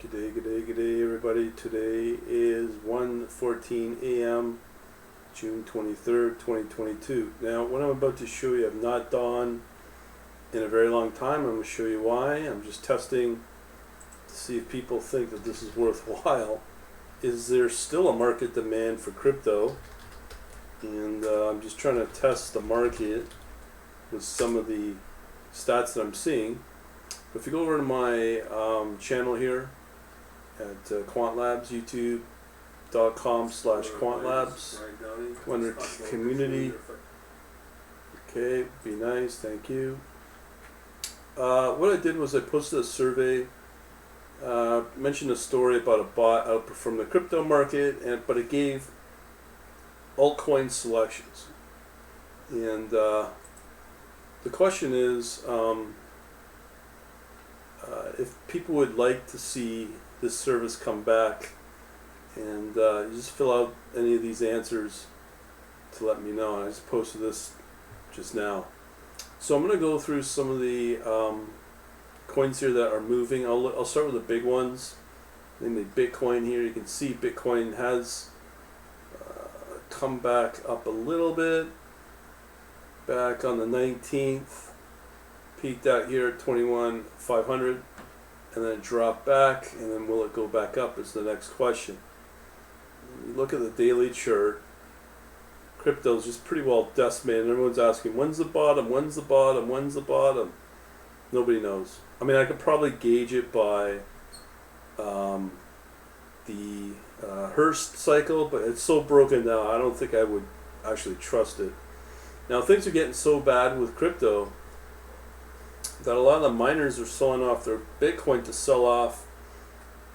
Good day, everybody. Today is 1:14 a.m., June 23rd, 2022. Now, what I'm about to show you, I've not done in a very long time. I'm going to show you why. I'm just testing to see if people think that this is worthwhile. Is there still a market demand for crypto? And I'm just trying to test the market with some of the stats that I'm seeing. If you go over to my channel here at QuantLabs, youtube.com/QuantLabs, under community. Okay, be nice, thank you. What I did was I posted a survey, mentioned a story about a bot outperformed the crypto market, but it gave altcoin selections. And the question is, if people would like to see this service come back, and you just fill out any of these answers to let me know. I just posted this just now. So I'm going to go through some of the coins here that are moving. I'll start with the big ones. Namely Bitcoin here. You can see Bitcoin has come back up a little bit. Back on the 19th. Peaked out here at 21,500. And then it dropped back, and then will it go back up is the next question. You look at the daily chart, crypto's just pretty well decimated. Everyone's asking, when's the bottom, when's the bottom, when's the bottom? Nobody knows. I mean, I could probably gauge it by the Hearst cycle, but it's so broken now, I don't think I would actually trust it. Now, things are getting so bad with crypto that a lot of the miners are selling off their Bitcoin to sell off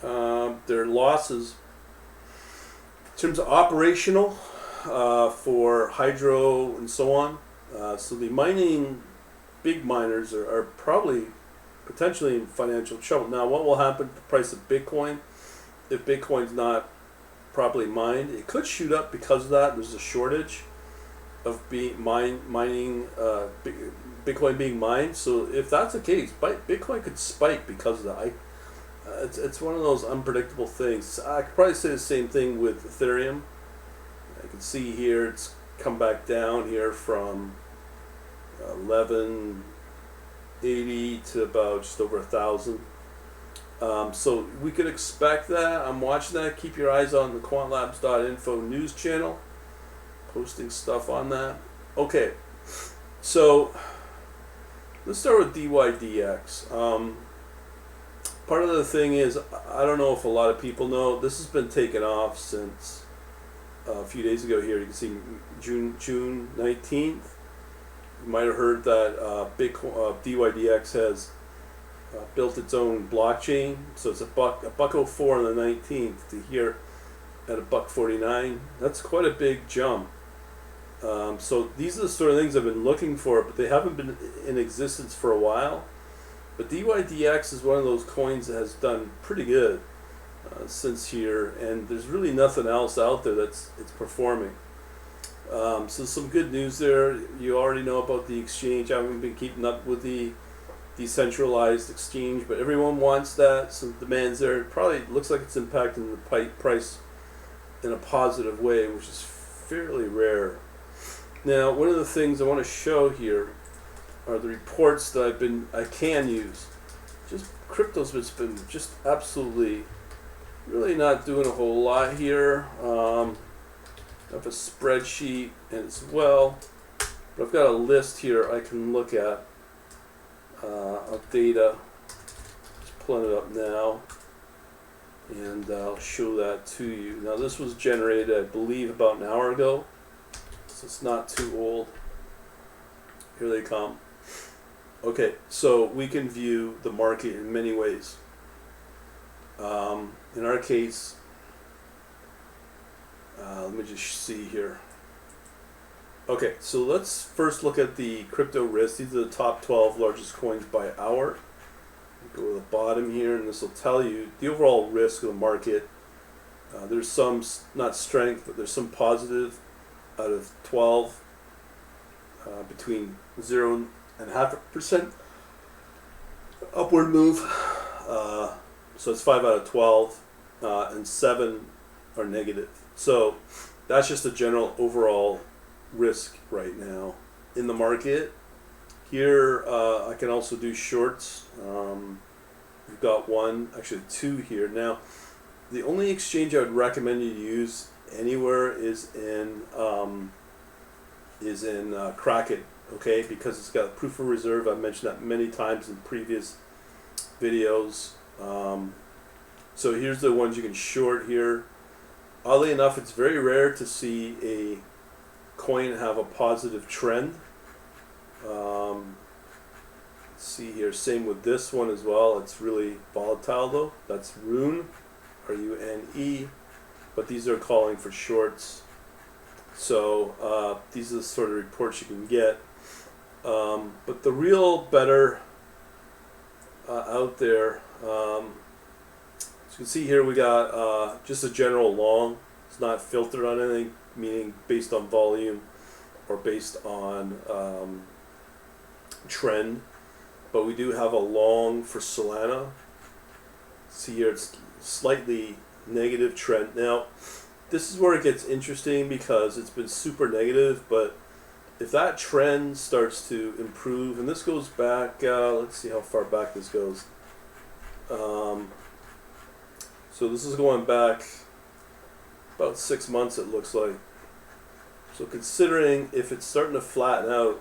their losses in terms of operational for hydro and so on. So the big miners are probably potentially in financial trouble. Now, what will happen to the price of Bitcoin if Bitcoin's not properly mined? It could shoot up because of that. There's a shortage of Bitcoin being mined. So if that's the case, Bitcoin could spike because of that. It's one of those unpredictable things. I could probably say the same thing with Ethereum. I can see here it's come back down here from 1180 to about just over 1,000. So we could expect that. I'm watching that. Keep your eyes on the quantlabs.info news channel. Posting stuff on that. Okay, so let's start with dydx. Part of the thing is, I don't know if a lot of people know, this has been taken off since a few days ago here. You can see June 19th. You might have heard that dydx has built its own blockchain. So it's a $1.04 on the 19th to here at $1.49. That's quite a big jump. So these are the sort of things I've been looking for, but they haven't been in existence for a while. But dydx is one of those coins that has done pretty good since here, and there's really nothing else out there it's performing. So some good news there. You already know about the exchange. I haven't been keeping up with the decentralized exchange, but everyone wants that. Some demands there. It probably looks like it's impacting the price in a positive way, which is fairly rare. Now, one of the things I want to show here are the reports that I can use. Just crypto's been just absolutely, really not doing a whole lot here. I have a spreadsheet as well, but I've got a list here I can look at of data. Just pulling it up now, and I'll show that to you. Now, this was generated, I believe, about an hour ago. It's not too old. Here they come. Okay, so we can view the market in many ways. In our case, let me just see here. Okay, so let's first look at the crypto risk. These are the top 12 largest coins by hour. Go to the bottom here, and this will tell you the overall risk of the market. There's some, not strength, but there's some positive out of 12, between 0.5% upward move, So it's 5 out of 12, and 7 are negative. So that's just a general overall risk right now in the market. Here I can also do shorts. We've got one, actually two here. Now, the only exchange I would recommend you use anywhere is in Kraken, okay? Because it's got proof of reserve. I've mentioned that many times in previous videos. So here's the ones you can short here. Oddly enough, it's very rare to see a coin have a positive trend. Let's see here, same with this one as well. It's really volatile though. That's Rune, R-U-N-E, but these are calling for shorts. So these are the sort of reports you can get. But the real better out there, as you can see here, we got just a general long. It's not filtered on anything, meaning based on volume or based on trend. But we do have a long for Solana. See here, it's slightly negative trend. Now, this is where it gets interesting because it's been super negative, but if that trend starts to improve, and this goes back, let's see how far back this goes. So this is going back about 6 months, it looks like. So considering if it's starting to flatten out,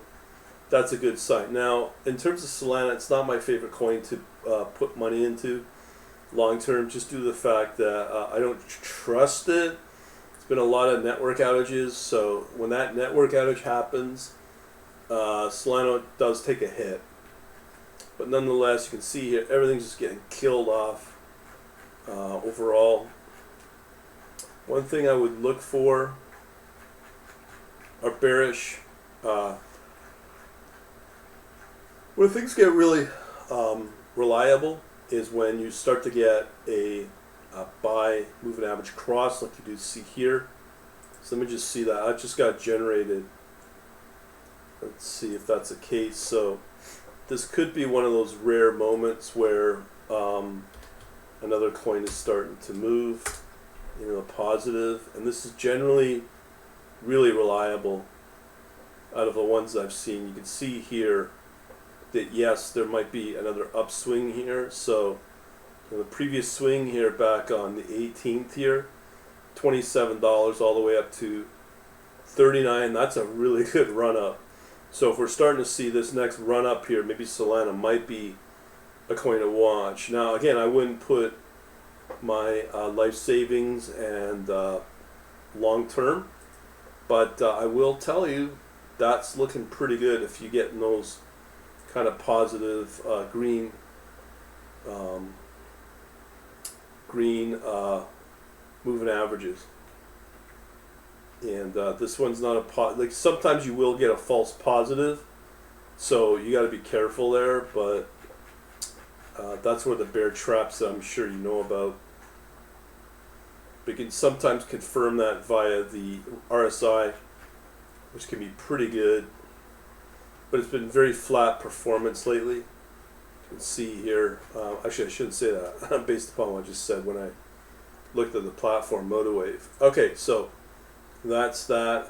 that's a good sign. Now, in terms of Solana, it's not my favorite coin to put money into long term, just due to the fact that I don't trust it. It's been a lot of network outages, so when that network outage happens, Solana does take a hit. But nonetheless, you can see here, everything's just getting killed off overall. One thing I would look for are bearish. When things get really reliable is when you start to get a buy moving average cross like you do see here. So let me just see that. I just got generated. Let's see if that's the case. So this could be one of those rare moments where another coin is starting to move in a positive, and this is generally really reliable out of the ones I've seen. You can see here that yes, there might be another upswing here. So the previous swing here back on the 18th here, $27 all the way up to $39. That's a really good run up. So if we're starting to see this next run up here, maybe Solana might be a coin to watch. Now again, I wouldn't put my life savings and long term, but I will tell you that's looking pretty good if you get in those kind of positive green moving averages. And this one's not a like sometimes you will get a false positive, so you got to be careful there, but that's where the bear traps I'm sure you know about. But you can sometimes confirm that via the RSI, which can be pretty good, but it's been very flat performance lately. You can see here, actually I shouldn't say that based upon what I just said when I looked at the platform MotoWave. Okay, so that's that.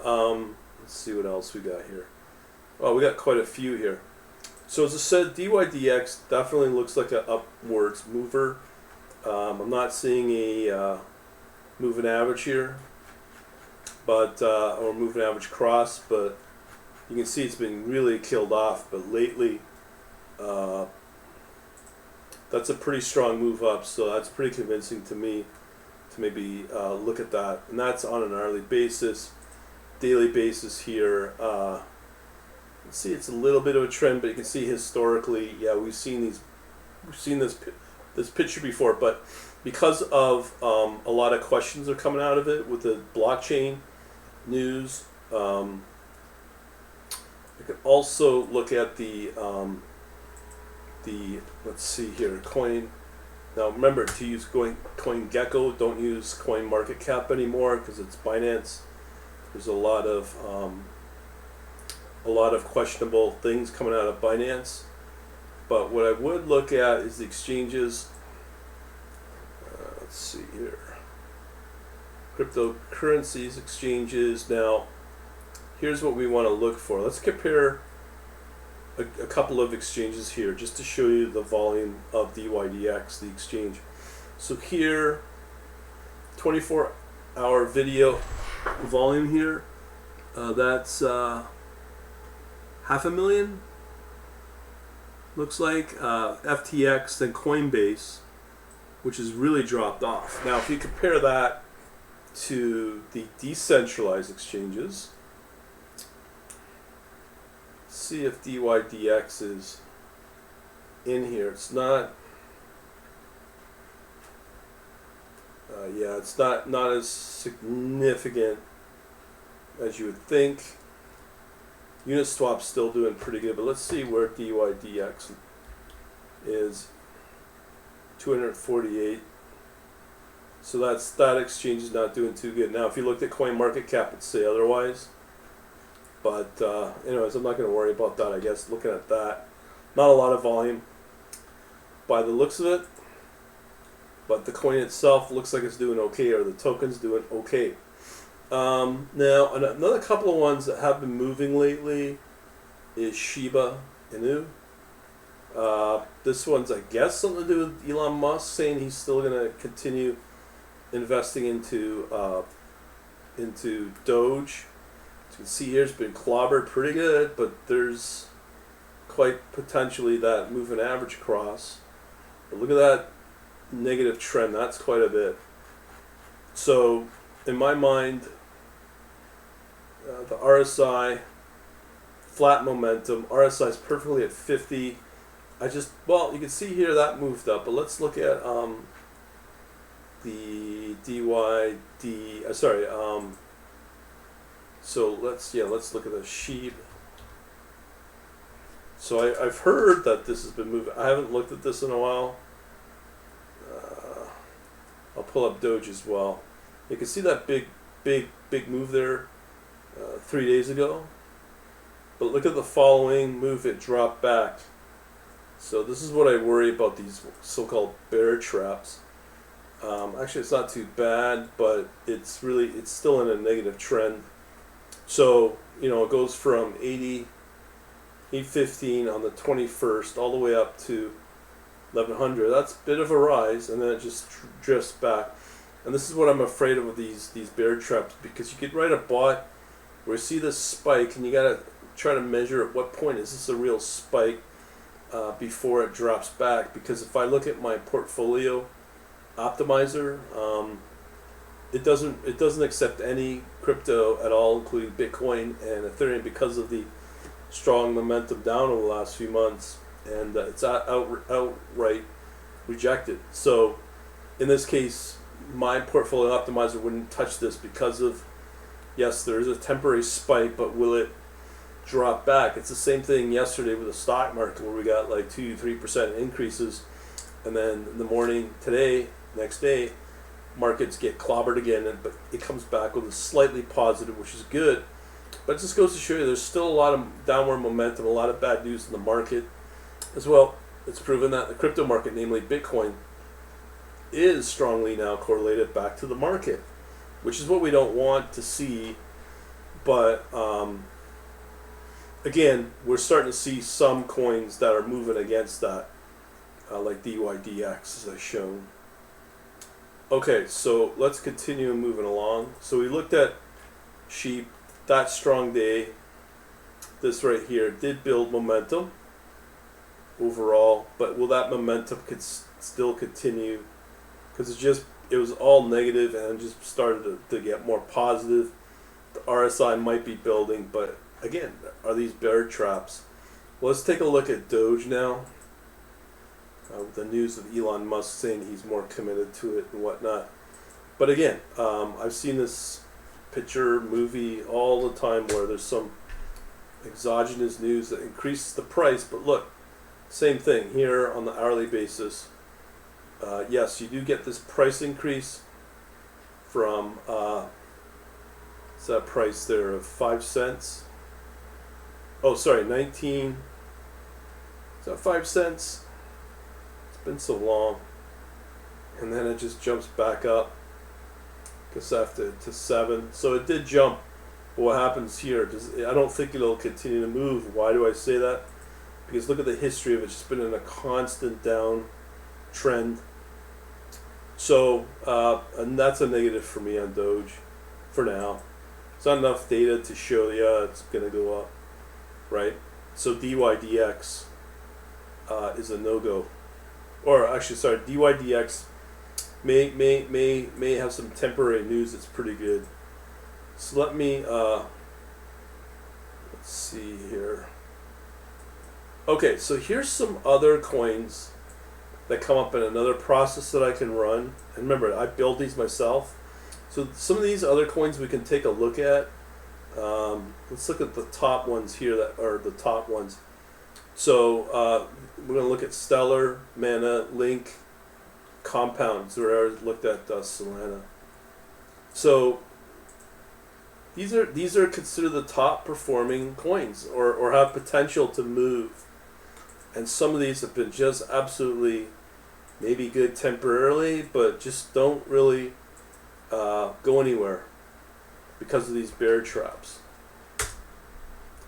Let's see what else we got here. Oh, we got quite a few here. So as I said, dydx definitely looks like an upwards mover. I'm not seeing a moving average here, but or moving average cross, but you can see it's been really killed off. But lately, that's a pretty strong move up, so that's pretty convincing to me to maybe look at that. And that's on an hourly basis, daily basis here. Let's see, it's a little bit of a trend, but you can see historically, yeah, we've seen this picture before, but because of a lot of questions are coming out of it with the blockchain news. You can also look at the let's see here, coin. Now remember to use CoinGecko. Don't use CoinMarketCap anymore because it's Binance. There's a lot of questionable things coming out of Binance. But what I would look at is the exchanges let's see here. Cryptocurrencies, exchanges. Now, here's what we want to look for. Let's compare a couple of exchanges here just to show you the volume of dydx, the exchange. So here, 24-hour video volume here. That's 500,000. Looks like FTX, then Coinbase, which has really dropped off. Now, if you compare that to the decentralized exchanges, see if dydx is in here. It's not. Yeah, it's not as significant as you would think. Uniswap's still doing pretty good, but let's see where dydx is. 248. So that exchange is not doing too good. Now, if you looked at CoinMarketCap, it'd say otherwise. But anyways, I'm not going to worry about that, I guess, looking at that. Not a lot of volume by the looks of it. But the coin itself looks like it's doing okay, or the token's doing okay. Now, another couple of ones that have been moving lately is Shiba Inu. This one's, I guess, something to do with Elon Musk saying he's still going to continue investing into Doge. As you can see here, it's been clobbered pretty good, but there's quite potentially that moving average across. But look at that negative trend. That's quite a bit. So, in my mind, the RSI, flat momentum. RSI is perfectly at 50. Well, you can see here that moved up, but let's look at the DYD. So let's look at the sheep. So I've heard that this has been moving. I haven't looked at this in a while. I'll pull up Doge as well. You can see that big move there 3 days ago. But look at the following move, it dropped back. So this is what I worry about, these so-called bear traps. Actually, it's not too bad, but it's still in a negative trend. So, it goes from 815 on the 21st all the way up to 1100. That's a bit of a rise, and then it just drifts back. And this is what I'm afraid of with these bear traps, because you could write a bot where you see this spike, and you gotta try to measure at what point is this a real spike before it drops back. Because if I look at my portfolio optimizer, it doesn't accept any crypto at all, including Bitcoin and Ethereum, because of the strong momentum down over the last few months, and it's outright rejected. So in this case, my portfolio optimizer wouldn't touch this because of, yes, there is a temporary spike, but will it drop back? It's the same thing yesterday with the stock market, where we got like 2-3% increases, and then in the morning today, next day, markets get clobbered again, but it comes back with a slightly positive, which is good. But it just goes to show you there's still a lot of downward momentum, a lot of bad news in the market as well. It's proven that the crypto market, namely Bitcoin, is strongly now correlated back to the market, which is what we don't want to see. But again, we're starting to see some coins that are moving against that, like dydx, as I've shown. Okay, so let's continue moving along. So we looked at sheep, that strong day. This right here did build momentum overall, but will that momentum could still continue? Because it was all negative and just started to get more positive. The RSI might be building, but again, are these bear traps? Well, let's take a look at Doge now. With the news of Elon Musk saying he's more committed to it and whatnot. But again, I've seen this picture movie all the time where there's some exogenous news that increases the price. But look, same thing here on the hourly basis. Yes, you do get this price increase from what's that price there of 5 cents? Oh, sorry, 19. Is that 5 cents? Been so long. and then it just jumps back up, gets after to 7. So it did jump. But what happens here? I don't think it'll continue to move. Why do I say that? Because look at the history of it. It's just been in a constant down trend. So and that's a negative for me on Doge for now. It's not enough data to show it's gonna go up, right? So dydx is a no-go, or actually, sorry, dydx may have some temporary news that's pretty good. So let me let's see here. Okay, so here's some other coins that come up in another process that I can run. And remember, I build these myself. So some of these other coins we can take a look at. Let's look at the top ones here that are the top ones. So we're going to look at Stellar, Mana, Link, Compound. So we already looked at Solana. So these are considered the top performing coins, or have potential to move. And some of these have been just absolutely maybe good temporarily, but just don't really go anywhere because of these bear traps.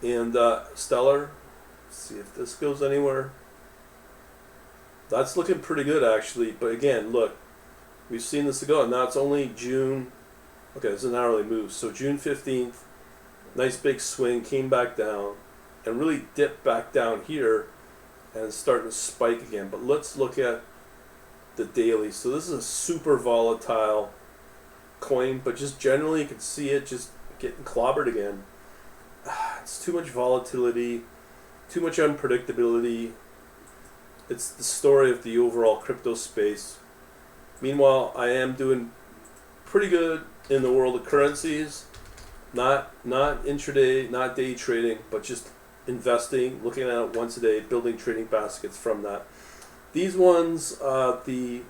And Stellar, let's see if this goes anywhere. That's looking pretty good actually, but again, look, we've seen this ago, and now it's only June. Okay, it's an hourly move. So June 15th, nice big swing, came back down, and really dipped back down here, and it's starting to spike again. But let's look at the daily. So this is a super volatile coin, but just generally you can see it just getting clobbered again. It's too much volatility, too much unpredictability. It's the story of the overall crypto space. Meanwhile, I am doing pretty good in the world of currencies, not intraday, not day trading, but just investing, looking at it once a day, building trading baskets from that. These ones, the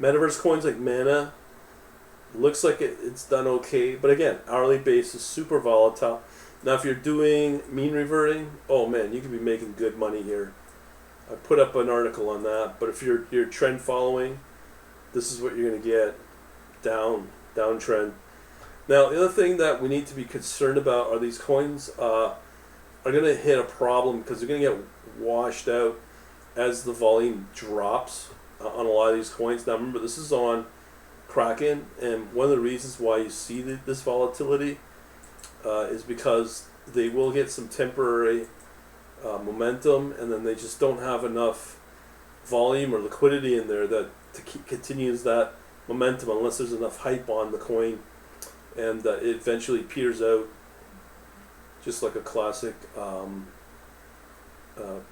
metaverse coins like Mana, looks like it's done okay, but again, hourly basis, super volatile. Now if you're doing mean reverting, oh man, you could be making good money here. I put up an article on that, but if you're trend following, this is what you're going to get, downtrend. Now the other thing that we need to be concerned about are these coins are going to hit a problem because they're going to get washed out as the volume drops on a lot of these coins. Now remember, this is on Kraken, and one of the reasons why you see this volatility is because they will get some temporary momentum, and then they just don't have enough volume or liquidity in there that continues that momentum unless there's enough hype on the coin, and it eventually peters out just like a classic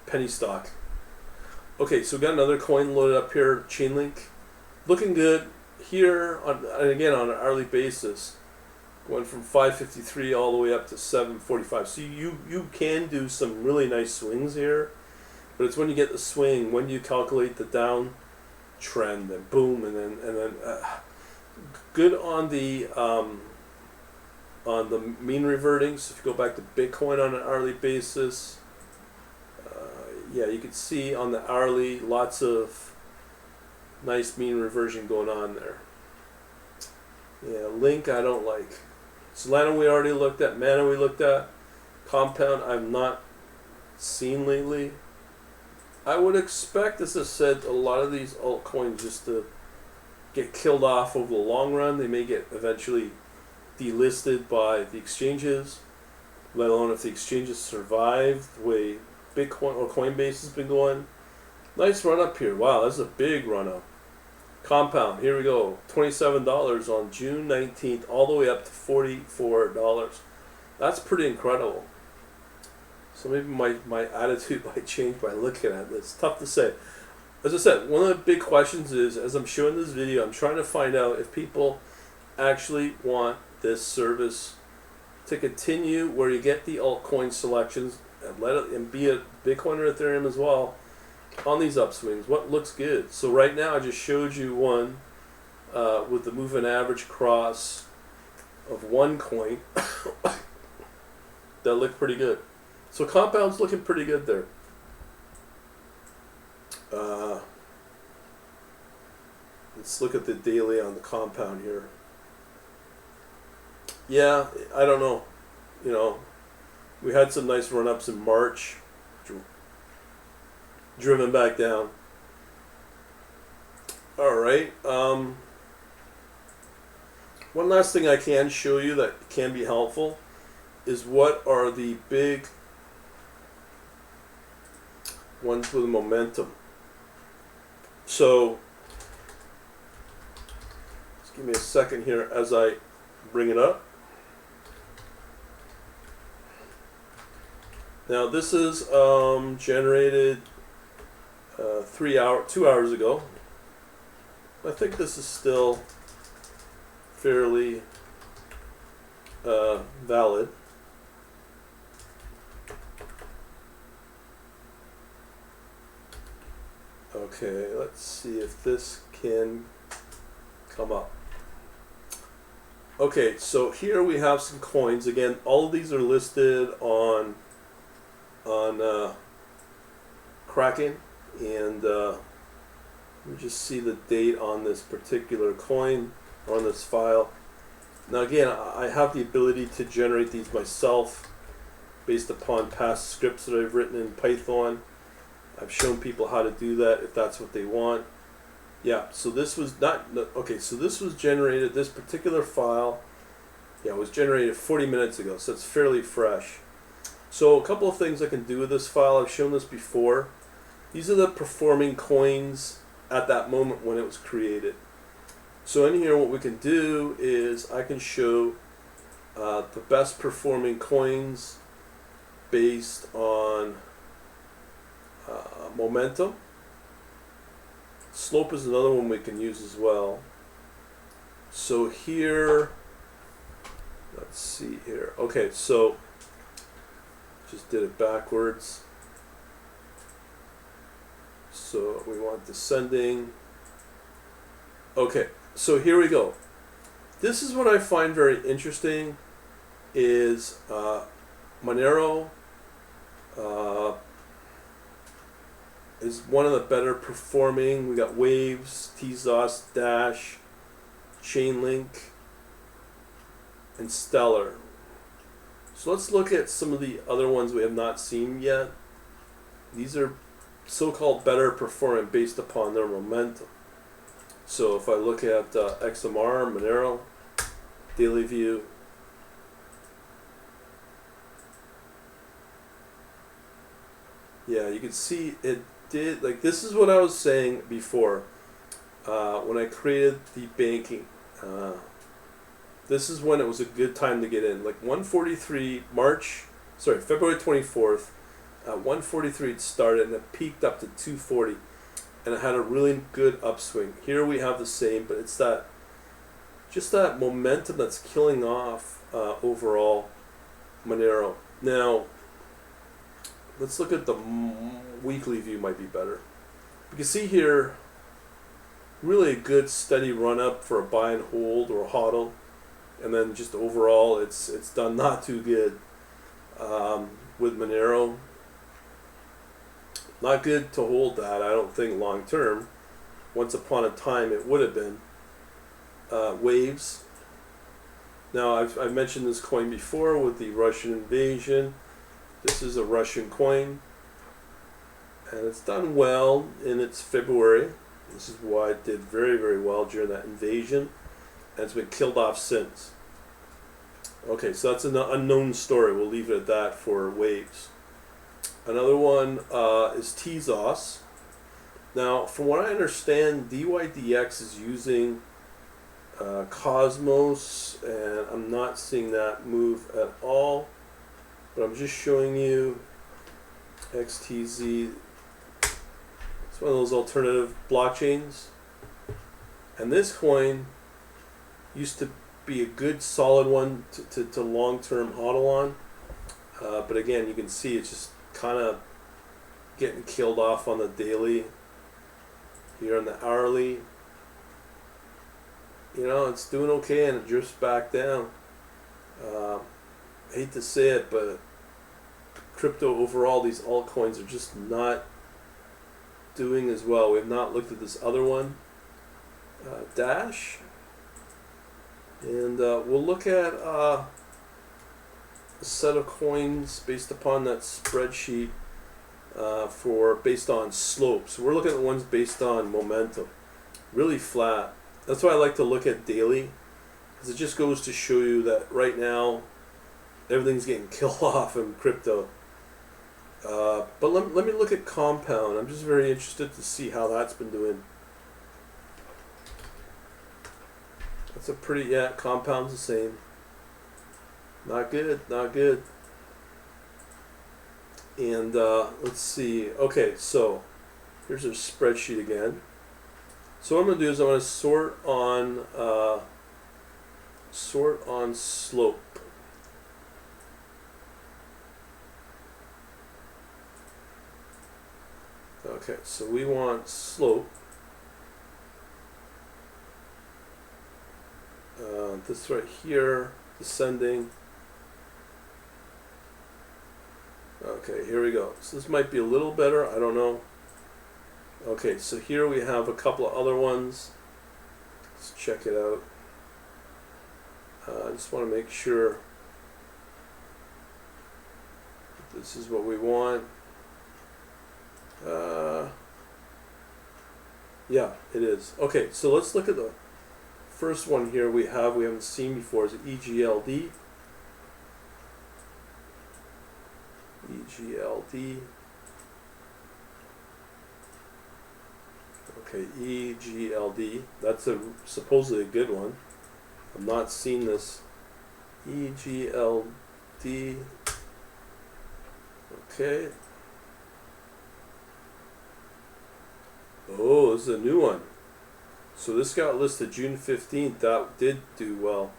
penny stock. Okay, so we got another coin loaded up here, Chainlink, looking good here and again on an hourly basis, going from 553 all the way up to 745. So you can do some really nice swings here, but it's when you get the swing, when you calculate the down trend, and boom, and then good on the mean reverting. So if you go back to Bitcoin on an hourly basis, yeah, you can see on the hourly lots of nice mean reversion going on there. Yeah, Link I don't like. Solana we already looked at. Mana we looked at. Compound I've not seen lately. I would expect, as I said, a lot of these altcoins just to get killed off over the long run. They may get eventually delisted by the exchanges, let alone if the exchanges survive the way Bitcoin or Coinbase has been going. Nice run up here. Wow, that's a big run up. Compound, here we go. $27 on June 19th, all the way up to $44. That's pretty incredible. So maybe my attitude might change by looking at this. Tough to say. As I said, one of the big questions is, as I'm showing this video, I'm trying to find out if people actually want this service to continue, where you get the altcoin selections and let it, and be it Bitcoin or Ethereum as well, on these upswings. What looks good? So right now I just showed you one with the moving average across of one coin that looked pretty good. So Compound's looking pretty good there. Let's Let's look at the daily on the compound here. Yeah, I don't know. You know, we had some nice run-ups in March, driven back down. All right. One last thing I can show you that can be helpful is what are the big ones with momentum. So, just give me a second here as I bring it up. Now this is generated 2 hours ago. I think this is still fairly valid. Okay, let's see if this can come up. Okay, so here we have some coins. Again, all of these are listed on Kraken, and let me just see the date on this particular coin or on this file. Now again, I have the ability to generate these myself based upon past scripts that I've written in Python. I've shown people how to do that if that's what they want. Yeah, so this was not, okay, so this was generated, this particular file, yeah, it was generated 40 minutes ago, so it's fairly fresh. So a couple of things I can do with this file, I've shown this before. These are the performing coins at that moment when it was created. So in here what we can do is I can show the best performing coins based on momentum. Slope is another one we can use as well. So here, let's see here. Okay, so just did it backwards. So we want descending. Okay, so here we go. This is what I find very interesting is Monero is one of the better performing. We got Waves, Tezos, Dash, Chainlink, and Stellar. So let's look at some of the other ones we have not seen yet. These are so-called better performing based upon their momentum. So if I look at XMR, Monero, Daily View, yeah, you can see it did, like this is what I was saying before when I created the banking. This is when it was a good time to get in. Like 143 February 24th, at 143 it started and it peaked up to 240, and it had a really good upswing. Here we have the same, but it's that just that momentum that's killing off overall Monero. Now let's look at the weekly view, might be better. You can see here really a good steady run up for a buy and hold or a hodl, and then just overall it's done not too good with Monero. Not good to hold that, I don't think, long term. Once upon a time it would have been. Waves. Now I've mentioned this coin before with the Russian invasion. This is a Russian coin, and it's done well in its February. This is why it did very, very well during that invasion, and it's been killed off since. Okay, so that's an unknown story. We'll leave it at that for Waves. Another one is Tezos. Now, from what I understand, dydx is using Cosmos, and I'm not seeing that move at all. But I'm just showing you XTZ. It's one of those alternative blockchains. And this coin used to be a good solid one to long-term hodl on. But again, you can see it's just kind of getting killed off on the daily. Here on the hourly. You know, it's doing okay and it drifts back down. I hate to say it, but crypto overall, these altcoins are just not doing as well. We have not looked at this other one. dash, and we'll look at a set of coins based upon that spreadsheet based on slopes. We're looking at the ones based on momentum, really flat. That's why I like to look at daily, because it just goes to show you that right now everything's getting killed off in crypto. But let me look at compound. I'm just very interested to see how that's been doing. That's a pretty, yeah, compound's the same. Not good, not good. And let's see. Okay, so here's our spreadsheet again. So what I'm going to do is I'm going to sort on slope. Okay, so we want slope. This right here, descending. Okay, here we go. So this might be a little better, I don't know. Okay, so here we have a couple of other ones. Let's check it out. I just want to make sure this is what we want. Yeah, it is. Okay, so let's look at the first one here we haven't seen before. Is it EGLD? EGLD. Okay, EGLD. That's supposedly a good one. I've not seen this. EGLD. Okay. Oh, this is a new one. So this got listed June 15th. That did do well.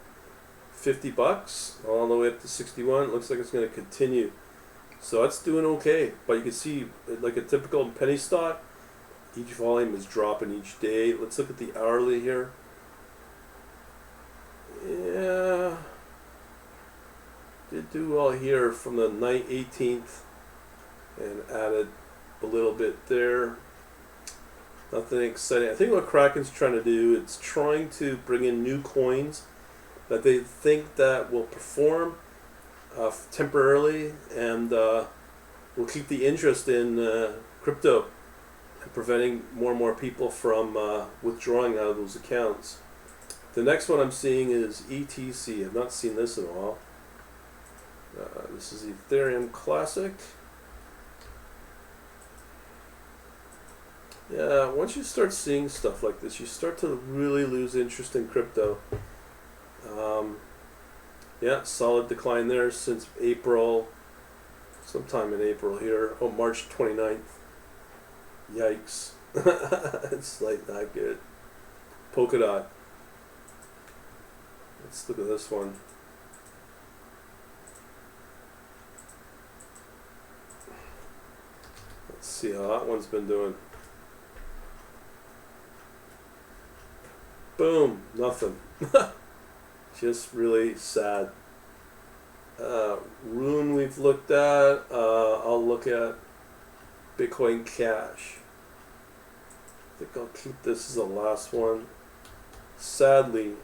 $50 all the way up to 61. Looks like it's going to continue. So that's doing okay. But you can see, like a typical penny stock, each volume is dropping each day. Let's look at the hourly here. Yeah. Did do well here from the 18th and added a little bit there. Nothing exciting. I think what Kraken's trying to do, it's trying to bring in new coins that they think that will perform temporarily and will keep the interest in crypto and preventing more and more people from withdrawing out of those accounts. The next one I'm seeing is ETC. I've not seen this in a while. This is Ethereum Classic. Yeah, once you start seeing stuff like this, you start to really lose interest in crypto. Yeah, solid decline there since April, sometime in April here. Oh, March 29th. Yikes. It's like not good. Polkadot. Let's look at this one. Let's see how that one's been doing. Boom, nothing. Just really sad. Rune we've looked at. I'll look at Bitcoin Cash. I think I'll keep this as the last one. Sadly,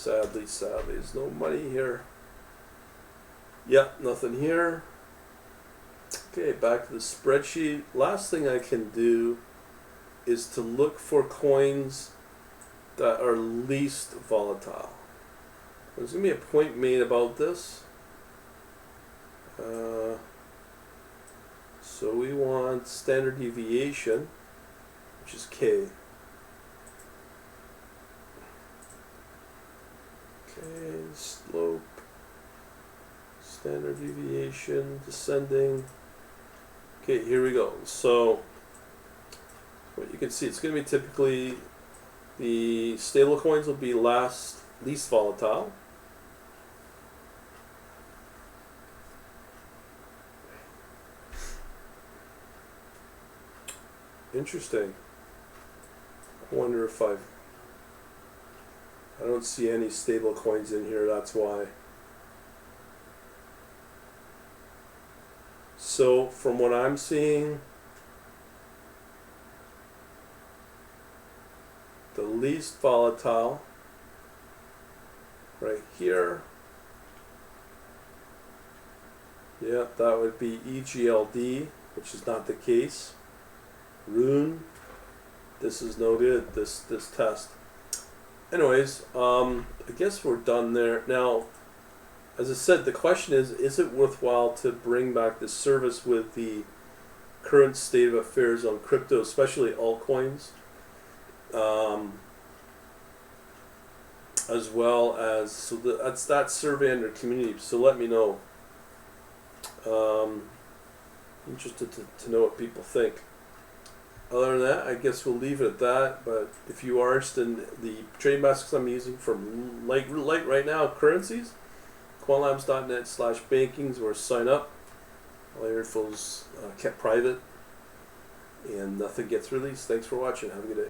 there's no money here. Yeah, nothing here. Okay, back to the spreadsheet. Last thing I can do is to look for coins that are least volatile. There's going to be a point made about this. So we want standard deviation, which is K. Okay, slope, standard deviation, descending. Okay, here we go. So what you can see, it's going to be typically the stable coins will be least volatile. Interesting. I wonder if I don't see any stable coins in here, that's why. So from what I'm seeing, least volatile right here. Yeah, that would be EGLD, which is not the case. Rune, this is no good, this test. Anyways, I guess we're done there. Now, as I said, the question is it worthwhile to bring back this service with the current state of affairs on crypto, especially altcoins, as well as, so that's that survey under community, so let me know. Interested to know what people think. Other than that, I guess we'll leave it at that. But if you are interested in the trading baskets I'm using for light right now currencies, quantlabs.net/bankings, or sign up. All your info's kept private and nothing gets released. Thanks for watching. Have a good day.